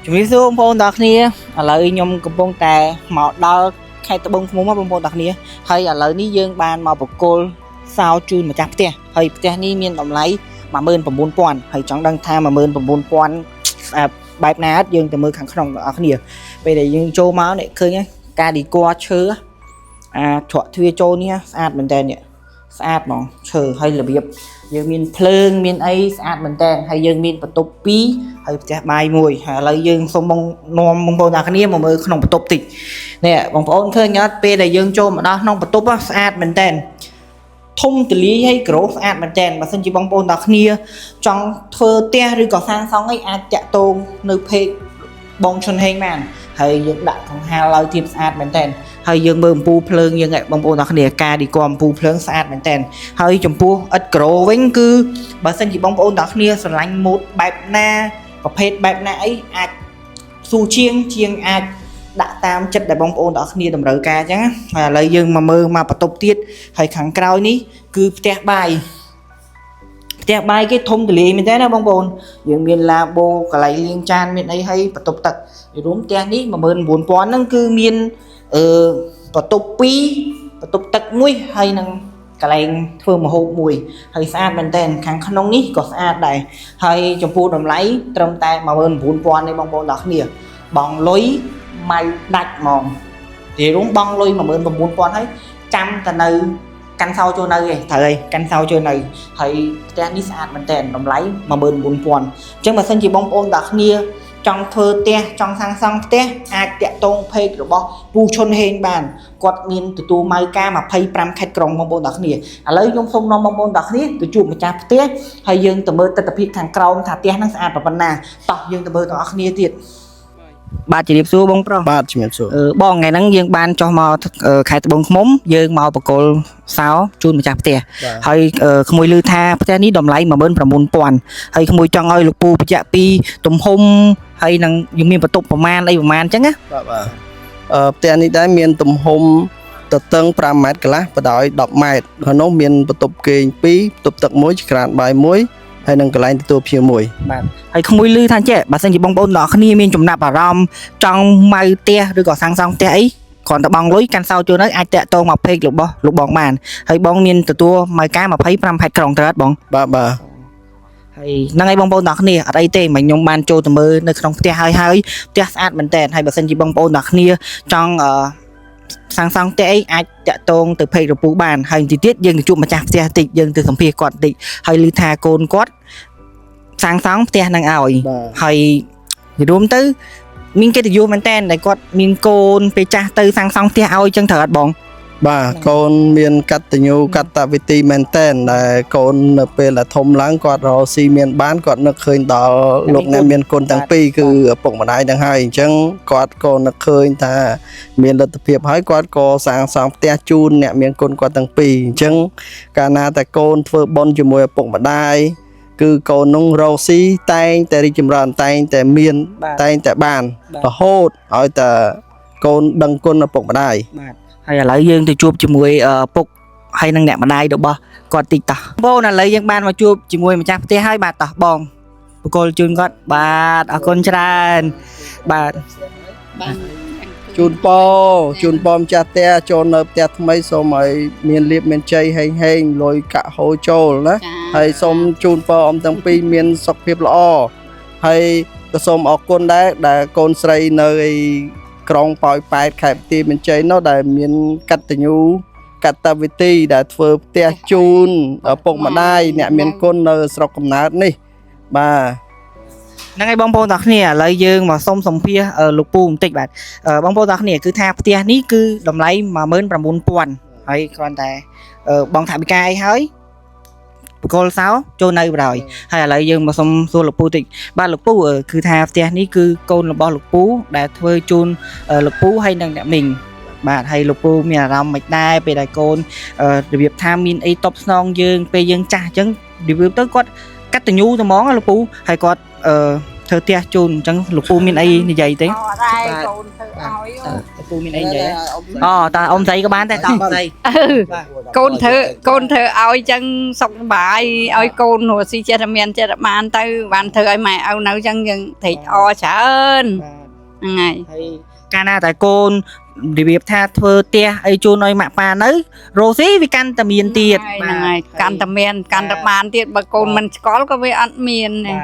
ជំរាបសួរបងប្អូនទាំងគ្នាឥឡូវខ្ញុំកំពុងតែមកដល់ខេត្តត្បូងឃ្មុំបងប្អូនទាំងគ្នាហើយឥឡូវនេះយើងបានមកបកគលសោជូនម្ចាស់ផ្ទះហើយផ្ទះនេះមានតម្លៃ 19000 ហើយចង់ដឹងថា 19000 បែបណាយើងទៅមើលខាងក្នុងបងប្អូនគ្នាពេលដែលយើងចូលមកនេះឃើញការឌីគ័រឈើច្រកទ្វារចូលនេះស្អាតមែនតើនេះស្អាតហ្មងឈើហើយរបៀបយើងមានភ្លើងមានអីស្អាតមែនតើហើយយើងមានបន្ទប់2ហើយផ្ទះបាយ1ហើយឥឡូវយើងសូមនាំបងប្អូនទាំងគ្នាមកមើលក្នុងបន្ទប់តិចនេះបងប្អូនឃើញអត់ពេលដែលយើងចូលមកដល់ក្នុងបន្ទប់ស្អាតមែនតើធំទលាយហើយក្រោស្អាតមែនតើបើសិនជាបងប្អូនទាំងគ្នាចង់ធ្វើផ្ទះឬក៏សាងសង់អីអាចតាក់ទងនៅเพจបងឈុនហេងបានហើយយើងដាក់កង្ហារឲ្យទៀតស្អាតមែនតើហើយយើងមើលអំពូលភ្លើងយើងបងប្អូនទាំងគ្នាការឌីគ័រអំពូលភ្លើងស្អាតមែនតើហើយចំពោះឥតក្រោវិញគឺបើសិនជាបងប្អូនទាំងគ្នាស្រឡាញ់ម៉ូដបែបណាប្រភេទបែបណាអីអាចស៊ូជាងអាចដាក់តាមចិត្តដែលបងប្អូនទាំងគ្នាតម្រូវការអញ្ចឹងហើយឥឡូវយើងមកមើលមកបន្ទប់ទៀតហើយខាងក្រោយនេះគឺផ្ទះបាយគេធំទលាយមែនតើណាបងប្អូនយើងមានឡាបូកន្លែងលាងចានមានអីហើយបន្ទប់ទឹករួមផ្ទះនេះ 19000 ហ្នឹងគឺមានបន្ទប់2បន្ទប់ទឹក1ហើយនឹងកន្លែងធ្វើម្ហូប1ហើយស្អាតមែនតើខាងក្នុងនេះក៏ស្អាតដែរហើយចំពោះតម្លៃត្រឹមតែ 19000 ទេបងប្អូនទាំងគ្នាបងលុយម៉ៅដាច់ហ្មងទីរួមបងលុយ 19000 ហើយចាំតែនៅកាន់សោចូលនៅឯងត្រូវហើយកាន់សោចូលនៅហើយផ្ទះនេះស្អាតមែនតើតម្លៃ 19000 អញ្ចឹងបើសិនជាបងប្អូនទាំងគ្នាចង់ធ្វើផ្ទះចង់សាងសង់ផ្ទះអាចតាក់ទងเพจរបស់ពូឈុនហេងបានគាត់មានទទួលម៉ៅការ25ខេត្តក្រុងបងប្អូនទាំងគ្នាឥឡូវខ្ញុំសូមនាំបងប្អូនទាំងគ្នាទៅជួបម្ចាស់ផ្ទះហើយយើងទៅមើលទស្សនវិជ្ជាខាងក្រោមថាផ្ទះហ្នឹងស្អាតប៉ុណ្ណាតោះយើងទៅមើលទាំងអស់គ្នាទៀតបាទជំរាបសួរបងប្រុសបាទជំរាបសួរបងថ្ងៃហ្នឹងយើងបានចុះមកខេត្តត្បូងឃ្មុំយើងមកបកគលសោជូនម្ចាស់ផ្ទះហើយក្មួយឮថាផ្ទះនេះតម្លៃ 19000 ហើយក្មួយចង់ឲ្យលោកពូបញ្ជាក់ពីទំហំហើយនឹងយើងមានបន្ទប់ប្រមាណអីអញ្ចឹងណាបាទផ្ទះនេះដែរមានទំហំទទឹង5ម៉ែត្រកន្លះបដោយ10ម៉ែត្រក្នុងនោះមានបន្ទប់គេង2បន្ទប់ទឹក1ច្ក្រានបាយ1ហើយនឹងកន្លែងទទួលភ្ញៀវ1បាទហើយក្មួយឮថាចេះបើសិនជាបងប្អូនទាំងអស់គ្នាមានចំណាប់អារម្មណ៍ចង់ម៉ៅផ្ទះឬក៏សាងសង់ផ្ទះអីគ្រាន់តែបងលុយកាន់សោចូលនៅអាចតាក់ទងមកเพจរបស់លោកបងបានហើយបងមានទទួលម៉ៅការ25ខេត្តក្រុងត្រូវអត់បងបាទហើយហ្នឹងហើយបងប្អូនទាំងគ្នាអត់អីទេមិនខ្ញុំបានចូលទៅមើលនៅក្នុងផ្ទះហើយផ្ទះស្អាតមែនតើហើយបើសិនជាបងប្អូនទាំងគ្នាចង់សាងសង់ផ្ទះអីអាចតាក់ទងទៅเพจរបស់ពូបានហើយទីទៀតយើងទៅជួបម្ចាស់ផ្ទះតិចយើងទៅសម្ភាសគាត់តិចហើយឮថាកូនគាត់សាងសង់ផ្ទះនឹងឲ្យហើយរួមទៅមានកិត្តិយសមែនតើដែលគាត់មានកូនពេលចាស់ទៅសាងសង់ផ្ទះឲ្យចឹងត្រូវអត់បងបាទកូនមានកតញ្ញូកតវិធីមែនតែនដែលកូននៅពេលដែលធំឡើងគាត់រកស៊ីមានបានគាត់នឹកឃើញដល់លោកអ្នកមានកូនទាំងពីរគឺឪពុកម្ដាយទាំងហើយអញ្ចឹងគាត់ក៏នឹកឃើញថាមានលទ្ធភាពហើយគាត់ក៏សាងសង់ផ្ទះជូនអ្នកមានកូនគាត់ទាំងពីរអញ្ចឹងកាលណាតែកូនធ្វើបុណ្យជាមួយឪពុកម្ដាយគឺកូននោះរកស៊ីតែងតែរីកចម្រើនតែងតែមានតែងតែបានរហូតឲ្យតែកូនដឹងគុណឪពុកម្ដាយបាទហើយឥឡូវយើងទៅជួបជាមួយពុកហើយនឹងអ្នកម្ដាយរបស់គាត់តិចតោះបងឥឡូវយើងបានមកជួបជាមួយម្ចាស់ផ្ទះហើយបាទតោះបងបកគលជូនគាត់បាទអរគុណច្រើនបាទជូនពរម្ចាស់ផ្ទះចូលនៅផ្ទះថ្មីសូមឲ្យមានលៀបមានជ័យហេងលុយកាក់ហូរចូលណាហើយសូមជូនពរអមទាំងពីរមានសុខភាពល្អហើយក៏សូមអរគុណដែរដែលកូនស្រីនៅក្រុងប៉ោយប៉ែតខេត្តបន្ទាយមានជ័យនោះដែលមានកតញ្ញូកតវិធីដែលធ្វើផ្ទះជូនឪពុកម្ដាយអ្នកមានគុណនៅស្រុកកំណើតនេះបាទហ្នឹងហើយបងប្អូនទាំងគ្នាឥឡូវយើងមកសុំសម្ភាសលោកពូបន្តិចបាទបងប្អូនទាំងគ្នាគឺថាផ្ទះនេះគឺតម្លៃ 19000 ហើយគ្រាន់តែបងថាវិការអីហើយបកគលសោចូលនៅបណ្ដោយហើយឥឡូវយើងមកសុំសួរលោកពូតិចបាទលោកពូគឺថាផ្ទះនេះគឺកូនរបស់លោកពូដែលធ្វើជូនលោកពូហើយនឹងអ្នកមីងបាទហើយលោកពូមានអារម្មណ៍មិនដែរពេលដែលកូនរបៀបថាមានអីតបស្នងយើងពេលយើងចាស់អញ្ចឹងរបៀបទៅគាត់កតញ្ញូតែហ្មងលោកពូហើយគាត់ធ្វើផ្ទះជូនអញ្ចឹងលោកពូមានអីនិយាយទេបាទកូនធ្វើឲ្យលោកពូមានអីនិយាយអូតាអ៊ំស្រីក៏បានតែតោះស្រីបាទ côn thơ ao chân sọc bài ao côn hồ si chết miền chết man tới bàn thơ ai mày ao nấu chân dân thịt o chả ơn ngày កាលណាតែកូនរបៀបថាធ្វើផ្ទះអីជូនឲ្យម៉ាក់ប៉ានៅរស់ស៊ីវាកាន់តែមានទៀត ngày can tầm miền can tầm man tiệt bà côn mình có với ăn miền này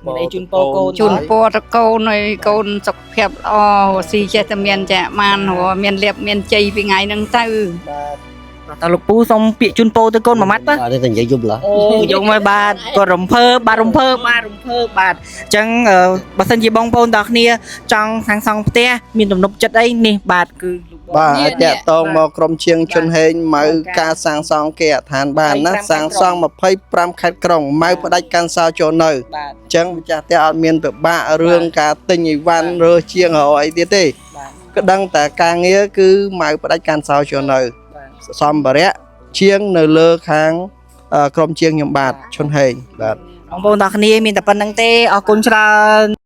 មានអីជូនពរកូន chun po ta côn này côn sọc phèp o hồ si chết miền chả man hồ miền liệp miền chây vì ngày nâng tư តើលោកពូសុំពាក្យជូនពរទៅកូនមួយម៉ាត់ទៅ អត់ទេតែនិយាយយប់ឡើយ អូយកមកបាទគាត់រំភើបបាទអញ្ចឹងបើសិនជាបងប្អូនទាំងគ្នាចង់សាងសង់ផ្ទះមានទំនុកចិត្តអីនេះបាទគឺលោក បាទអាចតាក់ទងមកក្រុមជាងជន់ហេងម៉ៅការសាងសង់គេអដ្ឋានបានណាសាងសង់25ខេត្តក្រុងម៉ៅផ្ដាច់កាន់សោចូលនៅ បាទ អញ្ចឹងម្ចាស់ផ្ទះអត់មានពិបាករឿងការទិញអីវ៉ាន់រើសជាងរកអីទៀតទេ បាទ ក៏ដឹងតែការងារគឺម៉ៅផ្ដាច់កាន់សោចូលនៅ សម្ភារៈជាងនៅលើខាងក្រុមជាងខ្ញុំបាទឈុនហេងបាទ បងប្អូនទាំងគ្នាមានតែប៉ុណ្្នឹងទេអរគុណច្រើន